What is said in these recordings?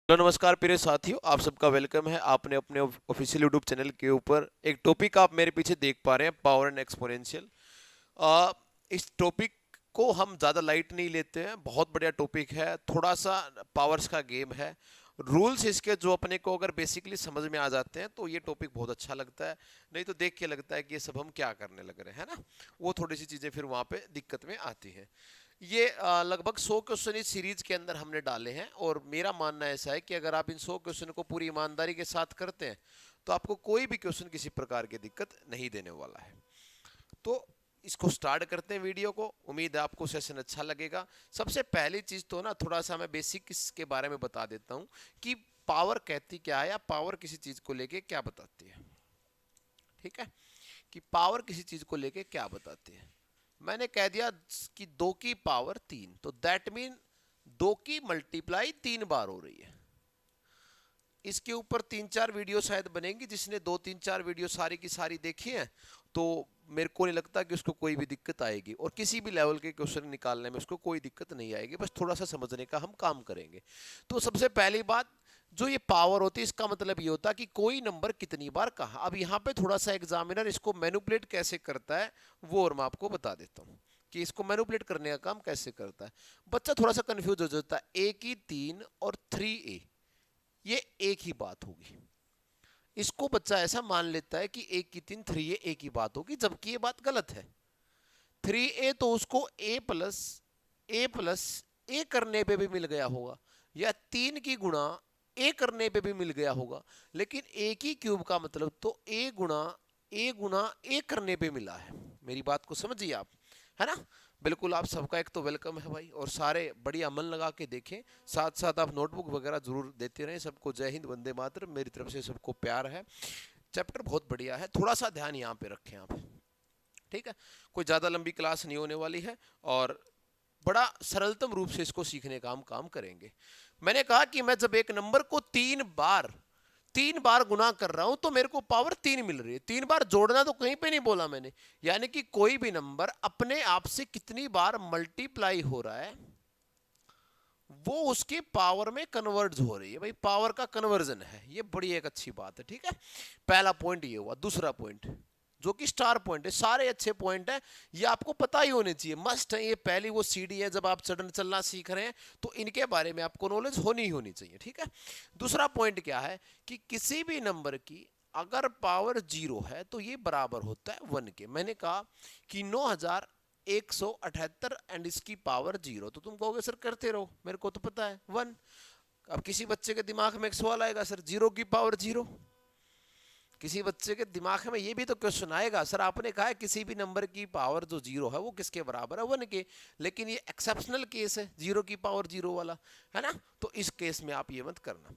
Hello नमस्कार प्रिय साथियों, आप सबका वेलकम है। आपने अपने ऑफिशियल यूट्यूब चैनल के ऊपर एक टॉपिक आप मेरे पीछे देख पा रहे हैं, पावर एंड एक्सपोनेंशियल। इस टॉपिक को हम ज़्यादा लाइट नहीं लेते हैं, बहुत बढ़िया टॉपिक है। थोड़ा सा पावर्स का गेम है। रूल्स इसके जो अपने को अगर बेसिकली समझ में आ जाते हैं तो ये टॉपिक बहुत अच्छा लगता है। नहीं तो देख के लगता है कि ये सब हम क्या करने लग रहे हैं ना। वो थोड़ी सी चीज़ें फिर वहाँ पे दिक्कत में आती हैं। ये लगभग 100 क्वेश्चन इस सीरीज के अंदर हमने डाले हैं, और मेरा मानना ऐसा है कि अगर आप इन 100 क्वेश्चन को पूरी ईमानदारी के साथ करते हैं तो आपको कोई भी क्वेश्चन किसी प्रकार की दिक्कत नहीं देने वाला है। तो इसको स्टार्ट करते हैं वीडियो को। उम्मीद है आपको सेशन अच्छा लगेगा। सबसे पहली चीज तो ना, थोड़ा सा मैं बेसिक इसके बारे में बता देता हूँ कि पावर कहती क्या है, या पावर किसी चीज को लेके क्या बताती है। ठीक है, कि पावर किसी चीज को लेके क्या बताती है। मैंने कह दिया कि 2 की पावर 3, तो दैट मीन 2 की मल्टीप्लाई 3 बार हो रही है। इसके ऊपर 3-4 वीडियो शायद बनेंगी। जिसने 2-3-4 वीडियो सारी की सारी देखी है तो मेरे को नहीं लगता कि उसको कोई भी दिक्कत आएगी, और किसी भी लेवल के क्वेश्चन निकालने में उसको कोई दिक्कत नहीं आएगी। बस थोड़ा सा समझने का हम काम करेंगे। तो सबसे पहली बात, जो ये पावर होती है इसका मतलब ये होता है कि कोई नंबर कितनी बार कहा। अब यहाँ पे थोड़ा सा एग्जामिनर इसको मैनिपुलेट कैसे करता है वो और मैं आपको बता देता हूँ कि इसको मैनिपुलेट करने का काम कैसे करता है। बच्चा थोड़ा सा कंफ्यूज हो जाता है। ए की 3 और 3A, ये एक ही बात होगी। इसको बच्चा ऐसा मान लेता है कि 1 की 3 3A एक ही बात होगी, जबकि ये बात गलत है। 3A तो उसको A प्लस A करने पे भी मिल गया होगा, या 3 की गुणा A करने पे भी मिल गया होगा। लेकिन A की क्यूब का मतलब तो A गुणा A करने पे मिला है। मेरी बात को समझिए आप, है ना। बिल्कुल, आप सबका एक तो वेलकम है भाई, और सारे बढ़िया मन लगा के देखें। साथ साथ आप नोटबुक वगैरह जरूर देते रहें। सबको जय हिंद, वंदे मातरम, मेरी तरफ से सबको प्यार है। चैप्टर बहुत बढ़िया है, थोड़ा सा ध्यान यहाँ पे रखें आप। ठीक है, कोई ज़्यादा लंबी क्लास नहीं होने वाली है, और बड़ा सरलतम रूप से इसको सीखने का हम काम करेंगे। मैंने कहा कि मैं जब एक नंबर को 3 बार गुना कर रहा हूं तो मेरे को पावर 3 मिल रही है। 3 बार जोड़ना तो कहीं पे नहीं बोला मैंने। यानी कि कोई भी नंबर अपने आप से कितनी बार मल्टीप्लाई हो रहा है वो उसके पावर में कन्वर्ज हो रही है। भाई, पावर का कन्वर्जन है, ये बड़ी एक अच्छी बात है। ठीक है, पहला पॉइंट ये हुआ। दूसरा पॉइंट जो कि स्टार पॉइंट है, सारे अच्छे पॉइंट है, ये आपको पता ही होने चाहिए, मस्ट है। ये पहली वो सीढ़ी है जब आप चढ़ना चलना सीख रहे हैं, तो इनके बारे में आपको नॉलेज होनी ही होनी चाहिए। ठीक है, दूसरा पॉइंट क्या है कि किसी भी नंबर की अगर पावर 0 है तो ये बराबर होता है 1 के। मैंने कहा कि 9178 एंड इसकी पावर 0, तो तुम कहोगे सर करते रहो, मेरे को तो पता है 1। अब किसी बच्चे के दिमाग में एक सवाल आएगा, सर 0 की पावर 0। किसी बच्चे के दिमाग में ये भी तो क्वेश्चन आएगा, सर आपने कहा है किसी भी नंबर की पावर जो 0 है वो किसके बराबर है, 1 के। लेकिन ये एक्सेप्शनल केस है 0 की पावर 0 वाला, है ना। तो इस केस में आप ये मत करना।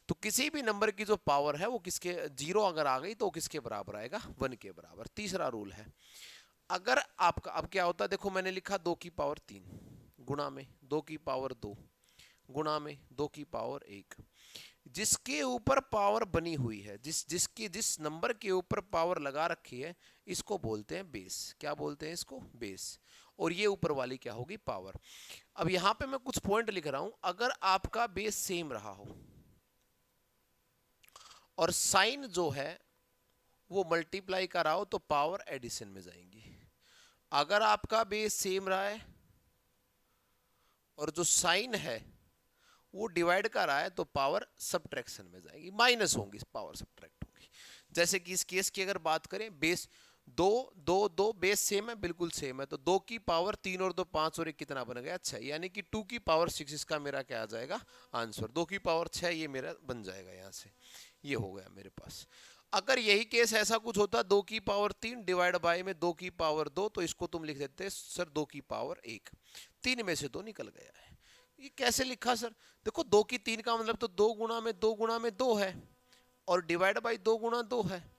तो किसी भी नंबर की जो पावर है वो किसके, 0 अगर आ गई तो किसके बराबर आएगा, 1 के बराबर। तीसरा रूल है, अगर आपका अब क्या होता है, देखो मैंने लिखा 2 की पावर 3 गुणा में 2 की पावर 2 गुणा में 2 की पावर 1। जिसके ऊपर पावर बनी हुई है, जिस नंबर के ऊपर पावर लगा रखी है, इसको बोलते हैं बेस। क्या बोलते हैं इसको, बेस। और ये ऊपर वाली क्या होगी, पावर। अब यहां पे मैं कुछ पॉइंट लिख रहा हूं। अगर आपका बेस सेम रहा हो और साइन जो है वो मल्टीप्लाई का रहा हो तो पावर एडिशन में जाएंगी। अगर आपका बेस सेम रहा है और जो साइन है वो डिवाइड कर रहा है तो पावर सब्ट्रैक्शन में जाएगी, माइनस होंगी, पावर सब्ट्रैक्ट होगी। जैसे कि इस केस की अगर बात करें, बेस दो दो दो बेस सेम है, बिल्कुल सेम है, तो 2 की पावर 3 और 2 5 और 1 कितना बन गया, 6। यानी कि 2 की पावर 6 इसका मेरा क्या आ जाएगा आंसर। 2 की पावर 6 ये मेरा बन जाएगा यहाँ से, ये हो गया मेरे पास। अगर यही केस ऐसा कुछ होता, 2 की पावर 3 डिवाइड बाय में 2 की पावर 2, तो इसको तुम लिख देते सर 2 की पावर 1। 3 में से 2 निकल गया है। ये कैसे लिखा सर, देखो 2 की 3 का मतलब तो 2 गुणा में 2 है, और डिवाइड बाई 2 गुणा 2 है,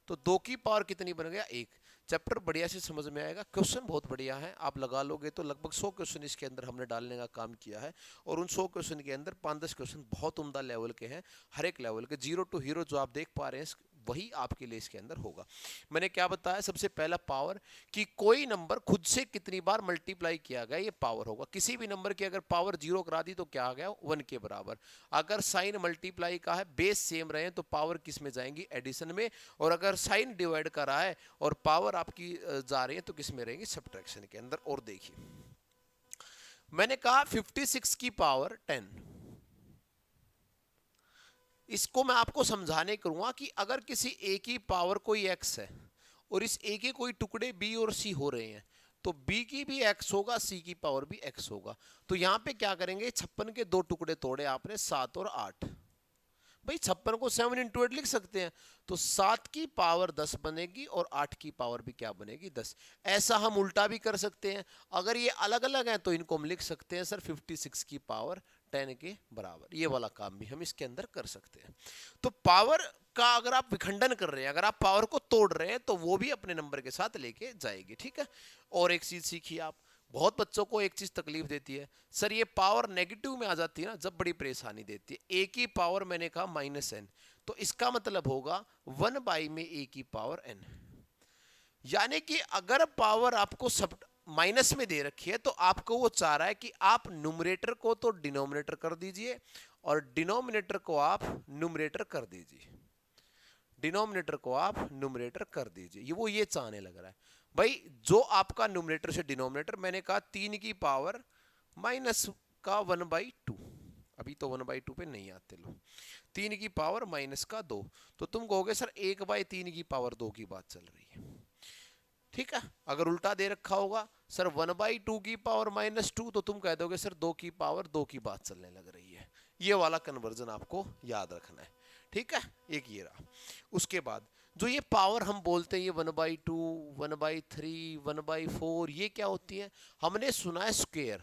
तो 2 की पावर कितनी बन गया, 1। चैप्टर बढ़िया से समझ में आएगा। क्वेश्चन बहुत बढ़िया है, आप लगा लोगे तो लगभग 100 क्वेश्चन इसके अंदर हमने डालने का काम किया है। और उन 100 क्वेश्चन के अंदर 5-10 क्वेश्चन बहुत उम्दा लेवल के हैं, हर एक लेवल के। जीरो टू हीरो जो आप देख पा रहे हैं वही आपके लिए इसके अंदर होगा। मैंने क्या बताया, सबसे पहला पावर कि कोई नंबर खुद से कितनी बार मल्टीप्लाई किया गया, ये पावर होगा। किसी भी नंबर की अगर पावर 0 करा दी तो क्या आ गया, 1 के बराबर। अगर साइन मल्टीप्लाई का है, बेस सेम रहे तो पावर किस में जाएंगी, एडिशन में। और अगर साइन डिवाइड का रहा है और पावर आपकी जा रही है तो किस में रहेंगी, सब्ट्रैक्शन के अंदर। और देखिए मैंने कहा 56 की पावर 10, इसको मैं आपको समझाने करूंगा कि अगर किसी ए की पावर कोई एक्स है और इस ए के कोई टुकड़े बी और सी हो रहे हैं तो बी की भी एक्स होगा, सी की पावर भी एक्स होगा। तो यहां पे क्या करेंगे, 56 के दो टुकड़े तोड़े आपने, 7 और 8। भाई 56 को 7 इंटू 8 लिख सकते हैं, तो 7 की पावर 10 बनेगी और 8 की पावर भी क्या बनेगी, 10। ऐसा हम उल्टा भी कर सकते हैं, अगर ये अलग अलग हैं तो इनको हम लिख सकते हैं सर 56 की पावर 10 के बराबर। ये वाला काम भी हम इसके अंदर कर सकते हैं। तो पावर का अगर आप विखंडन कर रहे हैं, अगर आप पावर को तोड़ रहे हैं तो वो भी अपने नंबर के साथ लेके जाएगी, ठीक है। और एक चीज सीखिए आप, बहुत बच्चों को एक चीज तकलीफ देती है, सर ये पावर नेगेटिव में आ जाती है ना, जब बड़ी परेशानी देती है। ए की पावर मैंने कहा -n, तो इसका मतलब होगा 1 बाई में ए की पावर n। यानी कि अगर पावर आपको सब माइनस में दे रखी है तो आपको वो चाह रहा है कि आप न्यूमरेटर को तो डिनोमिनेटर कर दीजिए और डिनोमिनेटर को आप न्यूमरेटर कर दीजिए, डिनोमिनेटर को आप न्यूमरेटर कर दीजिए। ये वो ये चाहने लग रहा है। भाई जो आपका न्यूमरेटर से डिनोमिनेटर, मैंने कहा 3 की पावर माइनस का 1/2, अभी तो 1/2 पे नहीं आते लोग, 3 की पावर माइनस का 2, तो तुम कहोगे सर 1/3 की पावर 2 की बात चल रही है, ठीक है। अगर उल्टा दे रखा होगा सर 1/2 की पावर -2, तो तुम कह दोगे सर 2 की पावर 2 की बात चलने लग रही है। ये वाला कन्वर्जन आपको याद रखना है, ठीक है। एक ये रहा। उसके बाद जो ये पावर हम बोलते हैं, ये 1/2, 1/3, 1/4, ये क्या होती है, हमने सुना है स्क्वायर।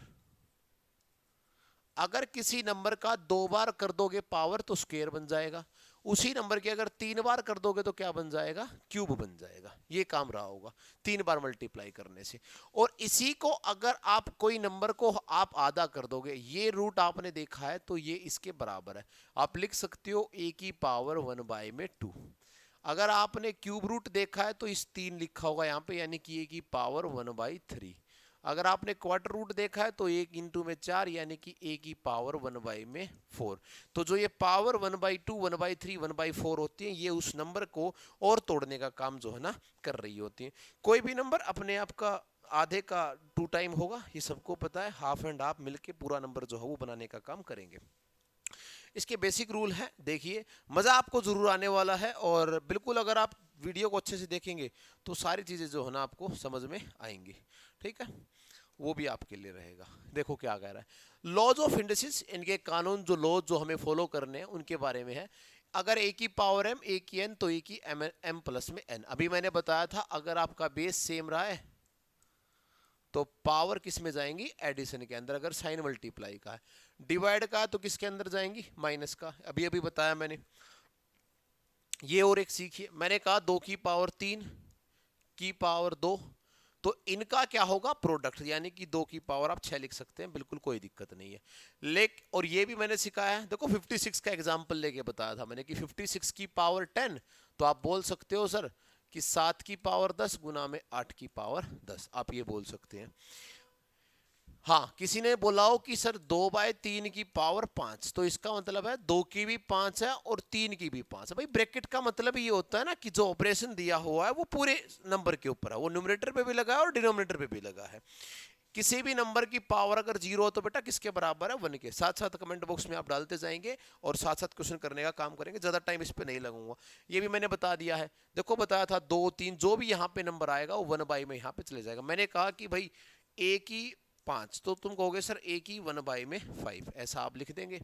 अगर किसी नंबर का 2 बार कर दोगे पावर तो स्क्वायर बन जाएगा, उसी नंबर के अगर 3 बार कर दोगे तो क्या बन जाएगा, क्यूब बन जाएगा। ये काम रहा होगा 3 बार मल्टीप्लाई करने से। और इसी को अगर आप कोई नंबर को आप आधा कर दोगे, ये रूट आपने देखा है तो ये इसके बराबर है, आप लिख सकते हो a की पावर 1/2। अगर आपने क्यूब रूट देखा है तो इस 3 लिखा होगा यहाँ पे, यानी कि a की पावर 1/3। अगर आपने क्वार्टर रूट देखा है तो 1 इंटू में 4, यानी कि a की पावर 1/4। तो जो ये पावर 1/2, 1/3, 1/4 होती है, ये उस नंबर को और तोड़ने का काम जो है ना कर रही होती है। कोई भी नंबर अपने आप का आधे का 2 टाइम होगा, ये सबको पता है, हाफ एंड हाफ मिलके पूरा नंबर जो है वो बनाने का काम करेंगे। इसके बेसिक रूल है, देखिए मजा आपको जरूर आने वाला है, और बिल्कुल अगर आप वीडियो को अच्छे से देखेंगे तो सारी चीजें जो है ना आपको समझ में आएंगी, ठीक है। वो भी आपके लिए रहेगा। देखो क्या कह रहा है, लॉज ऑफ इंडिसेस, इनके कानून, जो लॉज जो हमें फॉलो करने हैं उनके बारे में है। अगर ए की पावर m, ए की n, तो ए की m प्लस में n। अभी मैंने बताया था अगर आपका बेस सेम रहा है तो पावर किस में जाएंगी, एडिशन के अंदर। अगर साइन मल्टीप्लाई का है, डिवाइड का है तो किसके अंदर जाएंगी, माइनस का। अभी अभी बताया मैंने ये। और एक सीखिए, मैंने कहा 2 की पावर 3 की पावर 2, तो इनका क्या होगा, प्रोडक्ट, यानी कि 2 की पावर आप 6 लिख सकते हैं, बिल्कुल कोई दिक्कत नहीं है। और ये भी मैंने सिखाया है, देखो 56 का एग्जांपल लेके बताया था मैंने कि 56 की पावर 10, तो आप बोल सकते हो सर कि 7 की पावर 10 गुना में 8 की पावर 10, आप ये बोल सकते हैं। हाँ, किसी ने बोला हो कि सर 2/3 की पावर 5, तो इसका मतलब है 2 की भी 5 है और 3 की भी 5 है। भाई ब्रैकेट का मतलब ये होता है ना कि जो ऑपरेशन दिया हुआ है वो पूरे नंबर के ऊपर है, वो न्यूमरेटर पे भी लगा है और डिनोमिनेटर पे भी लगा है। किसी भी नंबर की पावर अगर 0 हो तो बेटा किसके बराबर है, 1 के। साथ साथ कमेंट बॉक्स में आप डालते जाएंगे और साथ साथ क्वेश्चन करने का काम करेंगे, ज्यादा टाइम इस पे नहीं लगूंगा। ये भी मैंने बता दिया है, देखो बताया था 2, 3, जो भी यहाँ पे नंबर आएगा वो 1/, में यहाँ पे चले जाएगा। मैंने कहा कि भाई a की 5, तो तुम कहोगे सर a की 1/5, ऐसा आप लिख देंगे।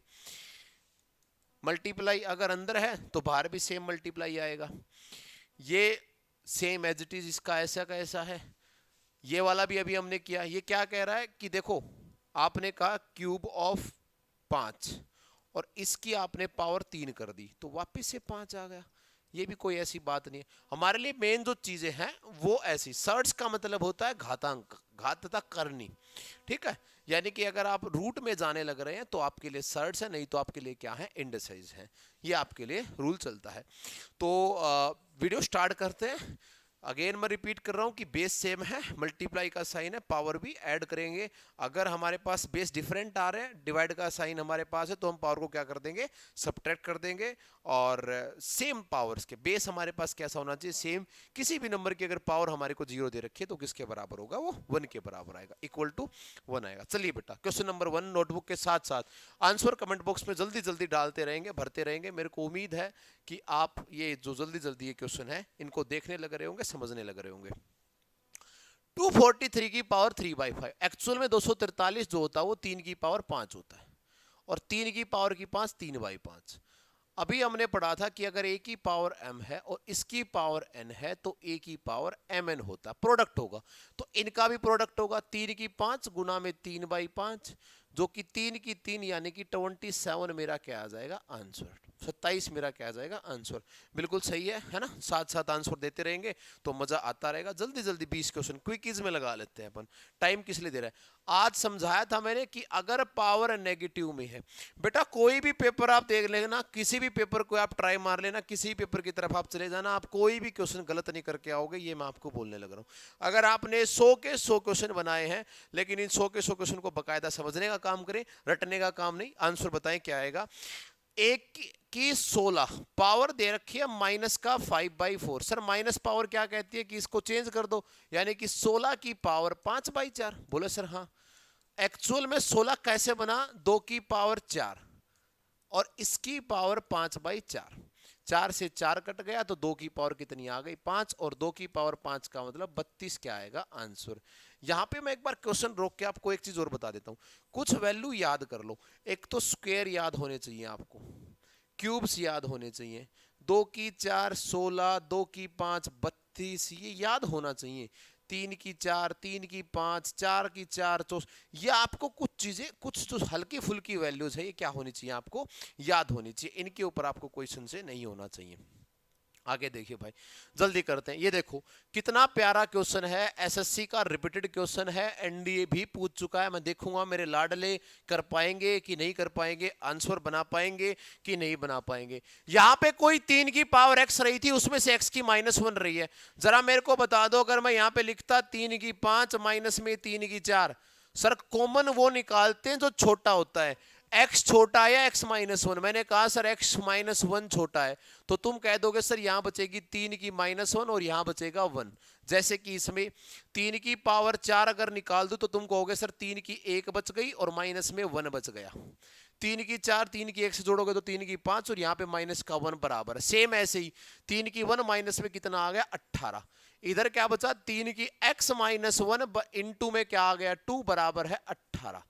मल्टीप्लाई अगर अंदर है तो बाहर भी सेम मल्टीप्लाई आएगा। ये सेम एज इट इज, इसका ऐसा का ऐसा है। ये वाला भी अभी हमने किया। ये क्या कह रहा है कि देखो आपने कहा क्यूब ऑफ 5 और इसकी आपने पावर 3 कर दी तो वापस से 5 आ गया। ये भी कोई ऐसी बात नहीं है। हमारे लिए मेन जो चीजें हैं वो ऐसी, सर्च का मतलब होता है घातांक, घात तथा करनी, ठीक है। यानी कि अगर आप रूट में जाने लग रहे हैं तो आपके लिए सर्ड्स है, नहीं तो आपके लिए क्या है, इंडिसेस है। ये आपके लिए रूल चलता है। तो वीडियो स्टार्ट करते हैं। अगेन मैं रिपीट कर रहा हूं कि बेस सेम है, मल्टीप्लाई का साइन है, पावर भी ऐड करेंगे। अगर हमारे पास बेस डिफरेंट आ रहे हैं, डिवाइड का साइन हमारे पास है, तो हम पावर को क्या कर देंगे, सब्ट्रैक्ट कर देंगे। और सेम पावर्स के बेस हमारे पास कैसा होना चाहिए, सेम। किसी भी नंबर की अगर पावर हमारे को 0 दे रखी है तो किसके बराबर होगा, वो 1 के बराबर आएगा, इक्वल टू 1 आएगा। चलिए बेटा, क्वेश्चन नंबर 1 नोटबुक के साथ साथ आंसर कमेंट बॉक्स में जल्दी जल्दी डालते रहेंगे, भरते रहेंगे। मेरे को उम्मीद है कि आप ये जो जल्दी जल्दी ये क्वेश्चन है इनको देखने लग रहे होंगे, समझने लग रहे होंगे। 243 की पावर 3/5, एक्चुअल में 243 जो होता है वो 3 की पावर 5 होता है, और 3 की पावर की 5 3/5। अभी हमने पढ़ा था कि अगर a की पावर m है और इसकी पावर n है तो a की पावर mn होता है, प्रोडक्ट होगा। तो इनका भी प्रोडक्ट होगा, 3 की 5 गुना में 3/5, जो कि 3 की 3 यानी कि 27 मेरा क्या आ जाएगा, आंसर। 27 मेरा क्या आ जाएगा, आंसर। बिल्कुल सही है ना। साथ साथ आंसर देते रहेंगे तो मजा आता रहेगा। जल्दी जल्दी 20 क्वेश्चन क्विकीज में लगा लेते हैं अपन। टाइम किस लिए दे रहा है, आज समझाया था मैंने कि अगर पावर नेगेटिव में है, बेटा कोई भी पेपर आप देख लेना, किसी भी पेपर को आप ट्राई मार लेना, किसी पेपर की तरफ आप चले जाना, आप कोई भी क्वेश्चन गलत नहीं करके आओगे, ये मैं आपको बोलने लग रहा हूं। अगर आपने 100 के 100 क्वेश्चन बनाए हैं, लेकिन इन 100 के 100 क्वेश्चन को बकायदा समझने का काम करें, रटने का काम नहीं। आंसर बताएं क्या आएगा। एक की 16 पावर दे रखी है माइनस का 5/4। सर माइनस पावर क्या कहती है कि इसको चेंज कर दो, यानी कि 16 की पावर 5/4। बोले सर हाँ। एक्चुअल में 16 कैसे बना, 2 की पावर 4 और इसकी पावर 5/4। 4 से 4 कट गया तो 2 की पावर कितनी आ गई, 5, और 2 की पावर 5 का मतलब 32 क्या आएगा, आंसर। यहां पे मैं एक बार क्वेश्चन रोक के आपको एक चीज और बता देता हूं। कुछ वैल्यू याद कर लो। एक तो स्क्वायर याद होने चाहिए आपको, क्यूब्स याद होने चाहिए। 2 की 4 16, 2 की 5 32, ये याद होना चाहिए। 3 की 4, 3 की 5, 4 की 4 24। ये आपको कुछ चीजें, कुछ जो हल्की फुल्की वैल्यूज है, ये क्या होनी चाहिए, आपको याद होनी चाहिए। इनके ऊपर आपको कोई संशय नहीं होना चाहिए। आगे देखिए भाई, जल्दी करते हैं। ये देखो कितना प्यारा क्वेश्चन है, एसएससी का रिपीटेड क्वेश्चन है, एनडीए भी पूछ चुका है। मैं देखूंगा मेरे लाडले कर पाएंगे कि नहीं कर पाएंगे, आंसर बना पाएंगे कि नहीं बना पाएंगे। यहां पे कोई 3 की पावर x रही थी, उसमें से x की -1 रही है। जरा मेरे को बता दो, अगर मैं यहां पे लिखता 3 की 5 माइनस में 3 की 4, सर कॉमन वो निकालते हैं जो छोटा होता है। x छोटा है या x -1, मैंने कहा सर x -1 छोटा है, तो तुम कह दोगे सर यहां बचेगी 3 की -1 और यहां बचेगा 1। जैसे कि इसमें 3 की पावर 4 अगर निकाल दो तो तुम कहोगे सर 3 की 1 बच गई और माइनस में 1 बच गया। 3 की 4 3 की 1 से जोड़ोगे तो 3 की 5 और यहाँ पे माइनस का 1 बराबर है। सेम ऐसे ही 3 की 1 माइनस में कितना आ गया, 18। इधर क्या बचा, 3 की x -1 इंटू में क्या आ गया, 2 बराबर है 18।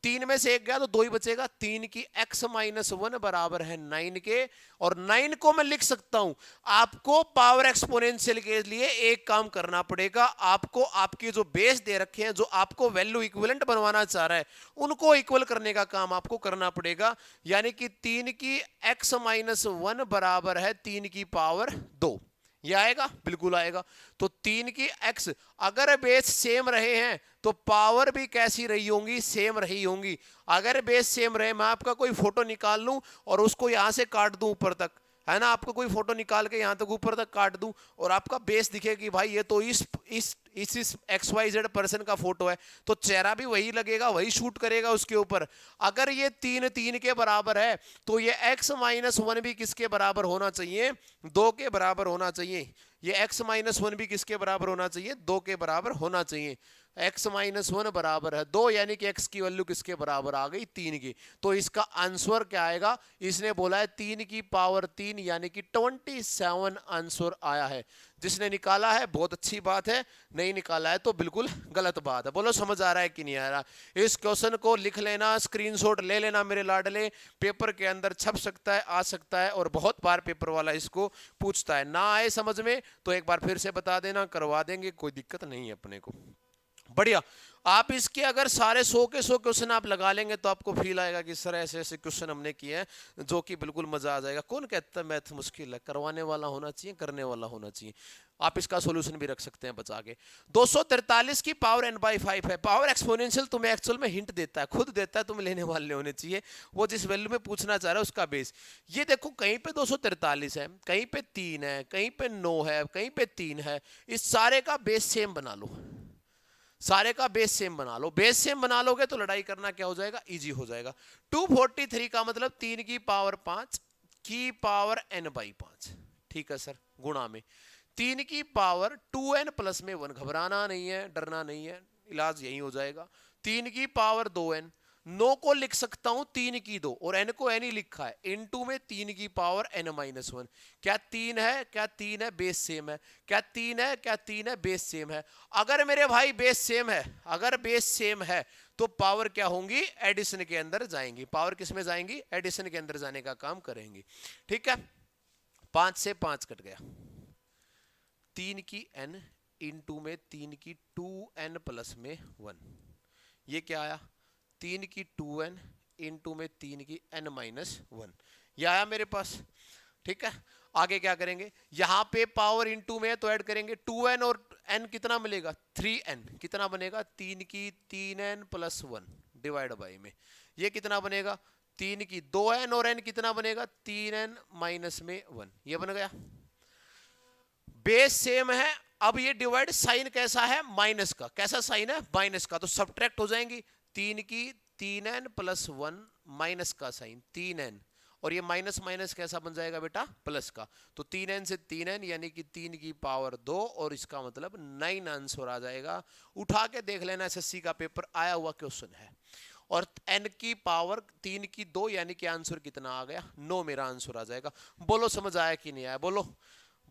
3 में से 1 गया तो 2 ही बचेगा। 3 की x -1 बराबर है 9 के, और 9 को मैं लिख सकता हूं। आपको पावर एक्सपोनेंशियल के लिए एक काम करना पड़ेगा, आपको आपके जो बेस दे रखे हैं, जो आपको वैल्यू इक्विवेलेंट बनवाना चाह रहा है, उनको इक्वल करने का काम आपको करना पड़ेगा। यानी कि 3 की x -1 बराबर है 3 की पावर 2। ये आएगा, बिल्कुल आएगा। तो 3 की x, अगर बेस सेम रहे हैं तो पावर भी कैसी रही होंगी, सेम रही होंगी। अगर बेस सेम रहे, मैं आपका कोई फोटो निकाल लूं और उसको यहां से काट दूं ऊपर तक, है ना, आपको कोई फोटो निकाल के यहां तक ऊपर तक काट दूं और आपका बेस दिखे कि भाई ये तो इस XYZ पर्सन का फोटो है, तो चेहरा भी वही लगेगा, वही शूट करेगा उसके ऊपर। अगर ये 3 3 के बराबर है तो ये x -1 भी किसके बराबर होना चाहिए, 2 के बराबर होना चाहिए। ये x -1 भी किसके बराबर होना चाहिए, 2 के बराबर होना चाहिए। x -1 बराबर है 2, यानी कि x की वैल्यू किसके बराबर आ गई, 3 की। तो इसका आंसर क्या आएगा, इसने बोला है 3 की पावर 3, यानी कि 27 आंसर आया है। जिसने निकाला है बहुत अच्छी बात है, नहीं निकाला है तो बिल्कुल गलत बात है। बोलो समझ आ रहा है कि नहीं आ रहा। इस क्वेश्चन को लिख लेना, स्क्रीनशॉट ले लेना मेरे लाडले, पेपर के अंदर छप सकता है, आ सकता है, और बहुत बार पेपर वाला इसको पूछता है। ना आए समझ में तो एक बार फिर से बता देना, करवा देंगे, कोई दिक्कत नहीं है अपने को। बढ़िया। आप इसके अगर सारे 100 के 100 क्वेश्चन आप लगा लेंगे तो आपको फील आएगा कि सर ऐसे ऐसे क्वेश्चन हमने किए हैं जो कि बिल्कुल मजा आ जाएगा। कौन कहता है मैथ मुश्किल है? करवाने वाला होना चाहिए, करने वाला होना चाहिए। आप इसका सॉल्यूशन भी रख सकते हैं बचा के। 243 की पावर n/5 है। पावर एक्सपोनेंशियल तुम्हें एक्चुअल में हिंट देता है, खुद देता है, तुम लेने वाले होने चाहिए। वो जिस वैल्यू में पूछना चाह रहा है उसका बेस। ये देखो कहीं पे 243 है, कहीं पे 3 है, कहीं पे 9 है, कहीं पे 3 है। इस सारे का बेस सेम बना लो, सारे का बेस सेम बना लो। बेस सेम बना लोगे तो लड़ाई करना क्या हो जाएगा? इजी हो जाएगा। 243 का मतलब 3 की पावर 5 की पावर n/5। ठीक है सर, गुणा में 3 की पावर 2n प्लस में 1। घबराना नहीं है, डरना नहीं है, इलाज यही हो जाएगा। 3 की पावर 2n, 9 को लिख सकता हूं 3 की 2 और n को n ही लिखा है, इनटू में 3 की पावर n-1। क्या 3 है? क्या 3 है? बेस सेम है। क्या 3 है? क्या 3 है? बेस सेम है। अगर मेरे भाई बेस सेम है, अगर बेस सेम है तो पावर क्या होंगी? एडिशन के अंदर जाएंगी। पावर किस में जाएंगी? एडिशन के अंदर जाने का काम करेंगी। ठीक है, 5 से 5 कट गया, 3 की n इनटू में 3 की 2n प्लस में 1। ये क्या आया? 3 की 2n इनटू में 3 की n-1। ये आया मेरे पास। ठीक है, आगे क्या करेंगे? यहां पे पावर इनटू में है तो ऐड करेंगे 2n और n कितना मिलेगा? 3n। कितना बनेगा? 3 की 3n प्लस 1 डिवाइड बाई में ये कितना बनेगा? 3 की 2n और n कितना बनेगा? 3n माइनस में 1। ये बन गया। बेस सेम है। अब ये डिवाइड साइन कैसा है? माइनस का। कैसा साइन है? माइनस का। तो सब्ट्रैक्ट हो जाएंगी। 3 की 3n प्लस 1 माइनस का साइन 3n, और ये माइनस माइनस कैसा बन जाएगा बेटा? प्लस का। तो 3n से 3n यानी कि 3 की पावर 2 और इसका मतलब 9 आंसर आ जाएगा। उठा के देख लेना, एसएससी का पेपर आया हुआ क्वेश्चन है। और n की पावर 3 की 2 यानी कि आंसर कितना आ गया? 9 मेरा आंसर आ जाएगा। बोलो समझ आया कि नहीं आया? बोलो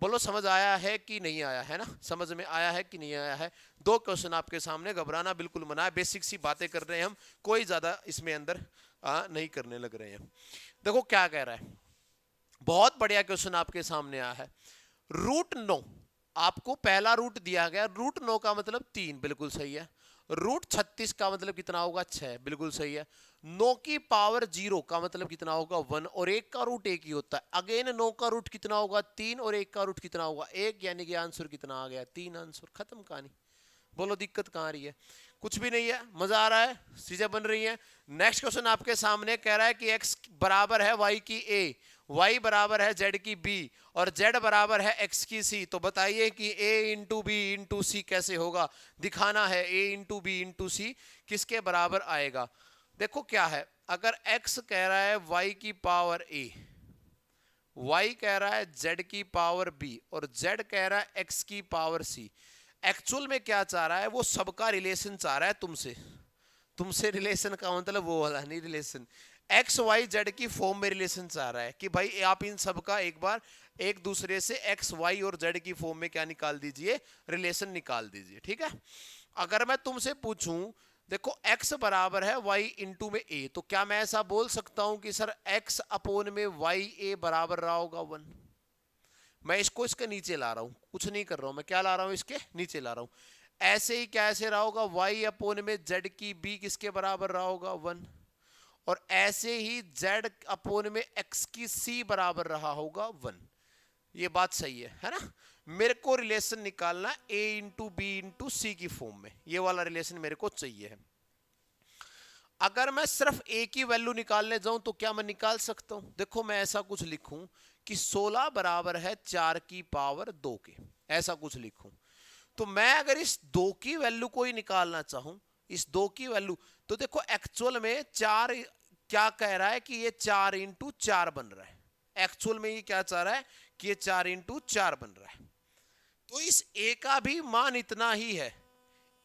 बोलो समझ आया है कि नहीं आया है? ना, समझ में आया है कि नहीं आया है? 2 क्वेश्चन आपके सामने, घबराना बिल्कुल मना है। बेसिक सी बातें कर रहे हैं हम, कोई ज्यादा इसमें अंदर नहीं करने लग रहे हैं। देखो क्या कह रहा है, बहुत बढ़िया क्वेश्चन आपके सामने आया है। √9 आपको पहला रूट दिया गया। √9 का मतलब 3, बिल्कुल सही है। √36 का मतलब कितना होगा? 6, बिल्कुल सही है। 9 की पावर 0 का मतलब कितना होगा? 1, और 1 का रूट 1 ही होता है। अगेन 9 का रूट कितना होगा? 3, और 1 का रूट कितना होगा? 1, यानी कि आंसर कितना आ गया? 3 आंसर। खत्म कहानी। बोलो दिक्कत कहां आ रही है? कुछ भी नहीं है, मजा आ रहा है, चीजें बन रही हैं। नेक्स्ट क्वेश्चन आपके सामने कह रहा है कि x बराबर है y की a, y बराबर है z की b और z बराबर है x की c। तो बताइए कि a इंटू बी इंटू सी कैसे होगा? दिखाना है a इंटू बी इंटू सी किसके बराबर आएगा। देखो क्या है, अगर x कह रहा है y की पावर a, y कह रहा है z की पावर b और z कह रहा है x की पावर c। एक्चुअल में क्या चाह रहा है? वो सबका रिलेशन चाह रहा है तुमसे। तुमसे रिलेशन का मतलब वो वाला नहीं, रिलेशन एक्स वाई जेड की फॉर्म में रिलेशन चाह रहा है कि भाई आप इन सबका एक बार एक दूसरे से एक्स वाई और जेड की फॉर्म में क्या निकाल दीजिए? रिलेशन निकाल दीजिए। ठीक है, अगर मैं तुमसे पूछूं, देखो x बराबर है y इंटू में a, तो क्या मैं ऐसा बोल सकता हूं कि सर x अपोन में y a बराबर रहा होगा 1? मैं इसको इसके नीचे ला रहा हूं, कुछ नहीं कर रहा हूं, मैं क्या ला रहा हूं? इसके नीचे ला रहा हूं। ऐसे ही क्या ऐसे रहा होगा? y अपोन में z की b किसके बराबर रहा होगा? 1। और ऐसे ही z अपोन में x की c बराबर रहा होगा 1। ये बात सही है ना? मेरे को रिलेशन निकालना a इंटू बी इंटू सी की फॉर्म में, ये वाला रिलेशन मेरे को चाहिए है। अगर मैं सिर्फ a की वैल्यू निकालने जाऊं तो क्या मैं निकाल सकता हूं? देखो मैं ऐसा कुछ लिखूं कि 16 बराबर है 4 की पावर 2 के, ऐसा कुछ लिखूं। तो मैं अगर इस 2 की वैल्यू को ही निकालना चाहूं, इस 2 की वैल्यू, तो देखो एक्चुअल में 4 क्या कह रहा है कि ये 4 इंटू 4 बन रहा है। एक्चुअल में ये क्या चाह रहा है कि ये 4 इंटू 4 बन रहा है। तो इस a का भी मान इतना ही है,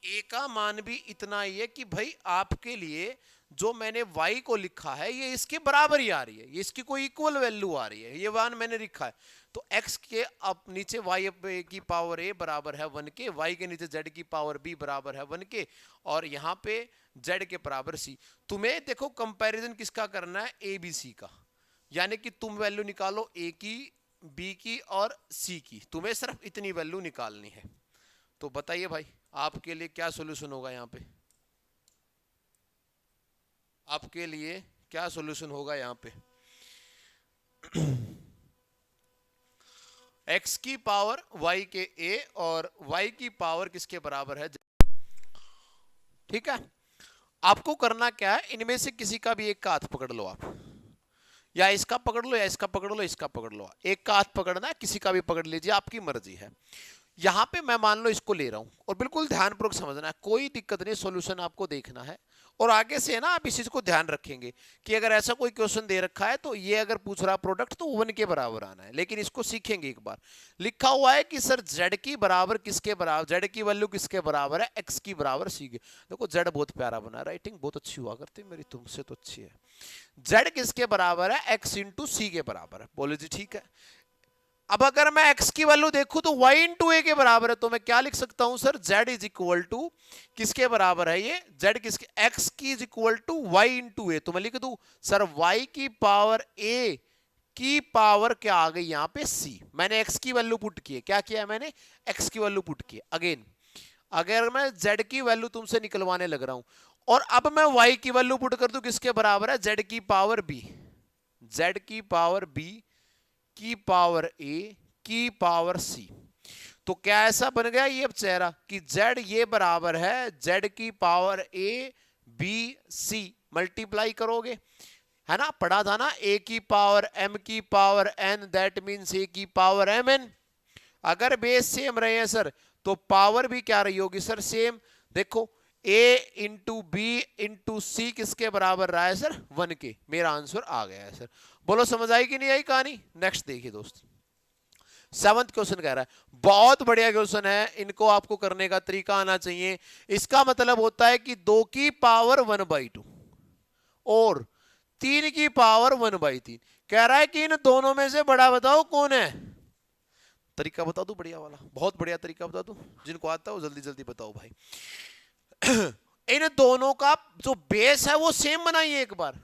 a का मान भी इतना ही है कि भाई आपके लिए जो मैंने y को लिखा है ये इसके बराबर ही आ रही है, ये इसकी कोई इक्वल वैल्यू आ रही है, ये मान मैंने लिखा है। तो x के अब नीचे y की पावर a बराबर है 1 के, y के नीचे z की पावर b बराबर है 1 के, और यहाँ पे z के बराबर c। तुम्हें देखो कंपैरिजन किसका करना है? a b c का, यानी कि तुम वैल्यू निकालो a की, b की और c की, तुम्हें सिर्फ इतनी वैल्यू निकालनी है। तो बताइए भाई आपके लिए क्या सॉल्यूशन होगा यहाँ पे? आपके लिए क्या सॉल्यूशन होगा यहाँ पे? x की पावर y के a और y की पावर किसके बराबर है? ठीक है, आपको करना क्या है, इनमें से किसी का भी एक का हाथ पकड़ लो आप, या इसका पकड़ लो या इसका पकड़ लो, इसका पकड़ लो, एक का हाथ पकड़ना है, किसी का भी पकड़ लीजिए, आपकी मर्जी है। यहां पे मैं मान लो इसको ले रहा हूं और बिल्कुल ध्यानपूर्वक समझना है, कोई दिक्कत नहीं, सॉल्यूशन आपको देखना है और आगे से है ना आप इस चीज को ध्यान रखेंगे कि अगर ऐसा कोई क्वेश्चन दे रखा है तो ये अगर पूछ रहा प्रोडक्ट तो 1 के बराबर आना है, लेकिन इसको सीखेंगे एक बार। लिखा हुआ है कि सर z की बराबर किसके बराबर, z की वैल्यू किसके बराबर है? x की बराबर c के। देखो z बहुत प्यारा बना, राइटिंग बहुत अच्छी हुआ करती मेरी, तुमसे तो अच्छी है। z किसके बराबर है? x इंटू सी के बराबर है। बोलो जी ठीक है। अब अगर मैं x की वैल्यू देखूं तो y इंटू ए के बराबर है, तो मैं क्या लिख सकता हूं sir? z is equal to किसके बराबर है ये? z किसके, x की is equal to y into A. तो मैं लिख दूं सर y की पावर a की पावर क्या आ गई यहाँ पे? c। मैंने x की वैल्यू पुट की है, क्या किया है मैंने? x की वैल्यू पुट की है। अगेन अगर मैं z की वैल्यू तुमसे निकलवाने लग रहा हूं और अब मैं y की वैल्यू पुट कर दूं, किसके बराबर है? z की पावर b, z की पावर b की पावर a की पावर c। तो क्या ऐसा बन गया ये चेहरा कि z ये बराबर है z की power a b c, multiply करोगे, है ना, पढ़ा था ना, a की पावर m की power n, that means a की पावर mn। अगर बेस सेम रहे हैं सर तो पावर भी क्या रही होगी सर? सेम। देखो a इंटू बी इंटू सी किसके बराबर रहा है सर? 1 के। मेरा आंसर आ गया है सर। बोलो समझ आई कि नहीं आई कहानी? नेक्स्ट देखिए दोस्त, 7th क्वेश्चन कह रहा है, बहुत बढ़िया क्वेश्चन है, इनको आपको करने का तरीका आना चाहिए। इसका मतलब होता है कि 2 की पावर 1/2 और 3 की पावर 1/3। कह रहा है कि इन दोनों में से बड़ा बताओ कौन है? तरीका बता दू बढ़िया वाला, बहुत बढ़िया तरीका बता दू, जिनको आता है वो जल्दी जल्दी बताओ भाई। इन दोनों का जो बेस है वो सेम बनाइए एक बार,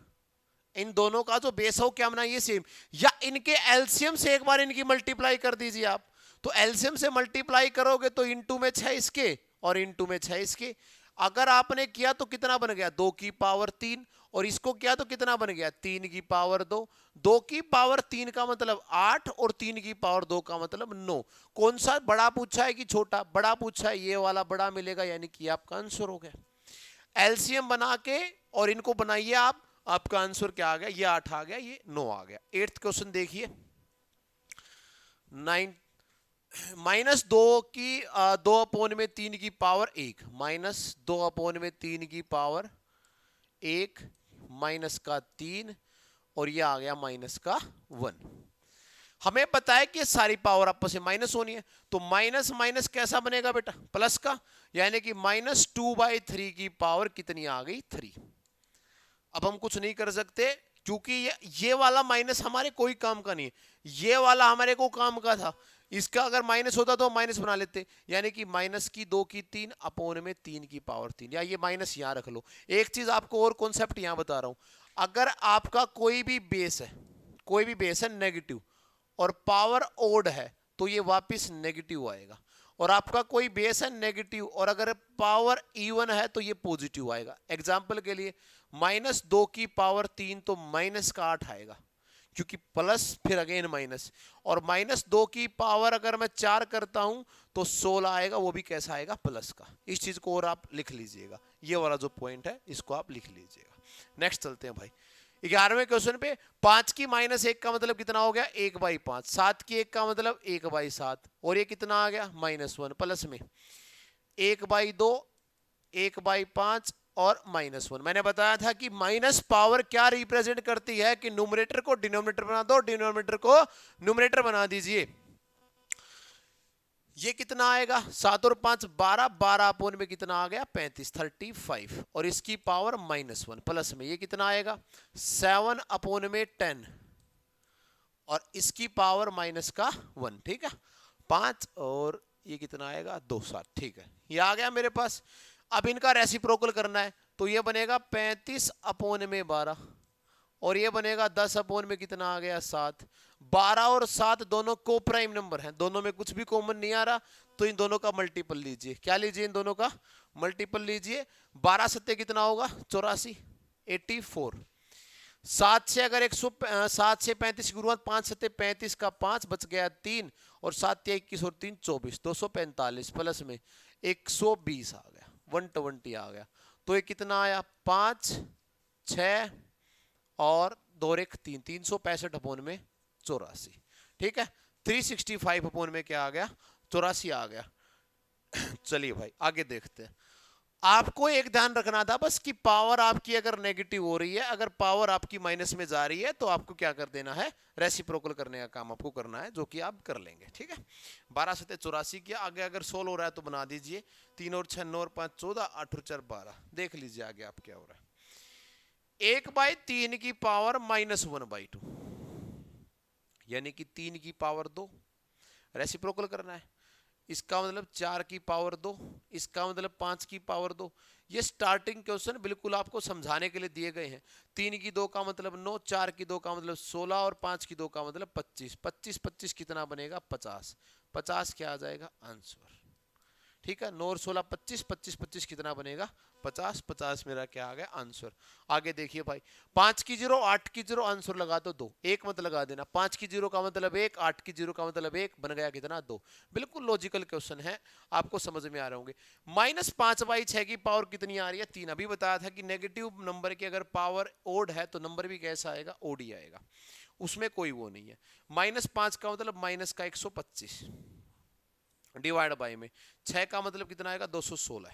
इन दोनों का जो बेस हो क्या बनाइए? सेम। या इनके एलसीएम से एक बार इनकी मल्टीप्लाई कर दीजिए आप। तो एलसीएम से मल्टीप्लाई करोगे तो इनटू में 6 इसके और इनटू में 6 इसके। अगर आपने किया तो कितना बन गया? 2 की पावर 3, और इसको किया तो कितना बन गया? 3 की पावर 2। 2 की पावर 3 का मतलब 8 और 3 की पावर 2 का मतलब 9। कौन सा बड़ा पूछा है कि छोटा? बड़ा पूछा है, ये वाला बड़ा मिलेगा, यानी कि आपका आंसर हो गया। एलसीएम बना के और इनको बनाइए आप, आपका आंसर क्या आ गया? ये 8 आ गया, ये 9 आ गया। 8th क्वेश्चन देखिए, 9 -2 की 2/3 की पावर 1, -2/3 की पावर 1 माइनस का 3 और ये आ गया माइनस का 1। हमें पता है कि सारी पावर आपस में माइनस होनी है, तो माइनस माइनस कैसा बनेगा बेटा? प्लस का, यानी कि -2/3 की पावर कितनी आ गई? 3। अब हम कुछ नहीं कर सकते क्योंकि ये वाला माइनस हमारे कोई काम का नहीं है, ये वाला हमारे को काम का था। इसका अगर माइनस होता तो माइनस बना लेते, यानी कि माइनस की 2 की 3 अपोन में 3 की पावर 3, या ये माइनस यहां रख लो। एक चीज आपको और कॉन्सेप्ट यहां बता रहा हूं, अगर आपका कोई भी बेस है, कोई भी बेस है नेगेटिव और पावर ओड है तो ये वापस नेगेटिव आएगा, और आपका कोई बेस है नेगेटिव और अगर पावर इवन है तो ये पॉजिटिव आएगा। एग्जाम्पल के लिए -2 की पावर 3 तो माइनस का 8 आएगा, क्योंकि प्लस फिर अगेन माइनस, और -2 की पावर अगर मैं 4 करता हूं तो 16 आएगा, वो भी कैसा आएगा? प्लस का। इस चीज को और आप लिख लीजिएगा, ये वाला जो पॉइंट है इसको आप लिख लीजिएगा। नेक्स्ट चलते हैं भाई, 11वें क्वेश्चन पे। 5 की -1 का मतलब कितना हो गया? 1/5। 7 की 1 का मतलब 1/7, और ये कितना आ गया? -1 प्लस में 1/2, 1/5 और -1। मैंने बताया था कि माइनस पावर क्या रिप्रेजेंट करती है कि न्यूमरेटर को डिनोमिनेटर बना दो, डिनोमिनेटर को न्यूमरेटर बना दीजिए। ये कितना आएगा? 7 और 5 12, 12 अपोन में कितना आ गया? 35, 35, और इसकी पावर -1 प्लस में ये कितना आएगा? 7 अपोन में 10 और इसकी पावर माइनस का 1। ठीक है, 5 और ये कितना आएगा? 2, 7। ठीक है, ये आ गया मेरे पास। अब इनका रेसिप्रोकल करना है तो ये बनेगा 35 अपोन में 12 और ये बनेगा 10 अपॉन में कितना आ गया 7। 12 और 7 दोनों को प्राइम नंबर हैं, दोनों में कुछ भी कॉमन नहीं आ रहा, तो इन दोनों का मल्टीपल लीजिए। क्या लीजिए? इन दोनों का मल्टीपल लीजिए। 12 सत्ते कितना होगा? 84, 84। 7 से अगर 7 से 35 की गुरुआत, 5 सत्ते 35 का 5 बच गया 3, और 7 21 और 3 24, 245 प्लस में 120 आ गया, 120 आ गया। तो ये कितना आया? 5 6 और 2 एक 3, 365 अपोन में 84। ठीक है, 365 अपोन में क्या आ गया? 84 आ गया। चलिए भाई आगे देखते हैं। आपको एक ध्यान रखना था बस कि पावर आपकी अगर नेगेटिव हो रही है, अगर पावर आपकी माइनस में जा रही है, तो आपको क्या कर देना है? रेसिप्रोकल करने का काम आपको करना है, जो कि आप कर लेंगे। ठीक है, 12 सत्ते 84 किया। आगे अगर 16 हो रहा है तो बना दीजिए। 3 और 6 9 और 5 14, 8 और 4 12। देख लीजिए आगे आप क्या हो रहा है। 1/3 की पावर -1/2, यानी कि 3 की पावर 2, रेसिप्रोकल करना है। इसका मतलब 4 की पावर 2, इसका मतलब 5 की पावर 2। ये स्टार्टिंग क्वेश्चन बिल्कुल आपको समझाने के लिए दिए गए हैं। 3 की 2 का मतलब 9, 4 की 2 का मतलब 16, और 5 की 2 का मतलब 25। 25 25 कितना बनेगा? 50। 50 क्या आ जाएगा? आंसर। ठीक है, 9 और 16 25, 25 25 कितना बनेगा? 50। 50 मेरा क्या आ गया? आंसर। आगे देखिए भाई, 5 की 0 8 की 0 आंसर लगा दो 2, एक मत लगा देना। 5 की 0 का मतलब 1, 8 की 0 का मतलब 1, बन गया कितना? 2। बिल्कुल लॉजिकल क्वेश्चन है, आपको समझ में आ रहे होंगे। -5/6 की पावर कितनी आ रही है? 3। अभी बताया था कि नेगेटिव नंबर की अगर पावर ओड है तो नंबर भी कैसा आएगा? ओड ही आएगा, उसमें कोई वो नहीं है। -5 का मतलब माइनस का 125 डिवाइड बाय में 6 का मतलब कितना आएगा? 216।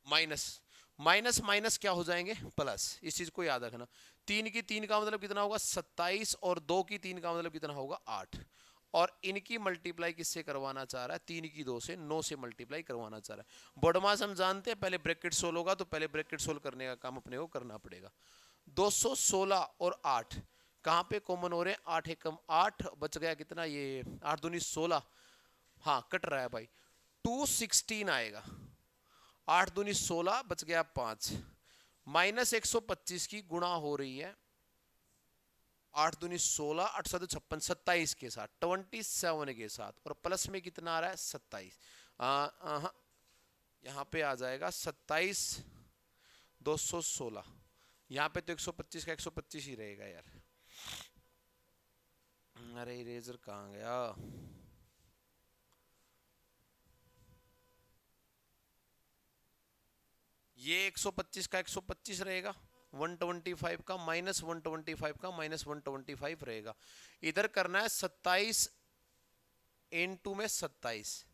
माइनस माइनस माइनस क्या हो जाएंगे? प्लस। इस चीज को याद रखना। 3 की 3 का मतलब कितना होगा? 27, और 2 की 3 का मतलब कितना होगा? 8। और इनकी मल्टीप्लाई किससे करवाना चाह रहा है? 3 की 2 से 9 से मल्टीप्लाई करवाना चाह रहा है। बॉडमास हम जानते हैं, पहले ब्रैकेट सोल्व होगा, तो पहले ब्रैकेट सोल्व करने का काम अपने को करना पड़ेगा। 216 और 8 कहाँ पे कॉमन हो रहे हैं? 8 एकम 8 बच गया कितना? ये 8 दूनी 16, हाँ कट रहा है भाई, 216 आएगा। 8 दूनी 16 बच गया 5, -125 की गुणा हो रही है 8 दूनी 16, 8 7 56, 27 के साथ, 27 के साथ, और प्लस में कितना आ रहा है? 27। यहाँ पे आ जाएगा 27 216। यहाँ पे तो 125 का 125 ही रहेगा यार। अरे इरेजर कहाँ गया? ये 125 का 125 रहेगा, 125 का -125 का -125 रहेगा। इधर करना है 27 इंटू में 27,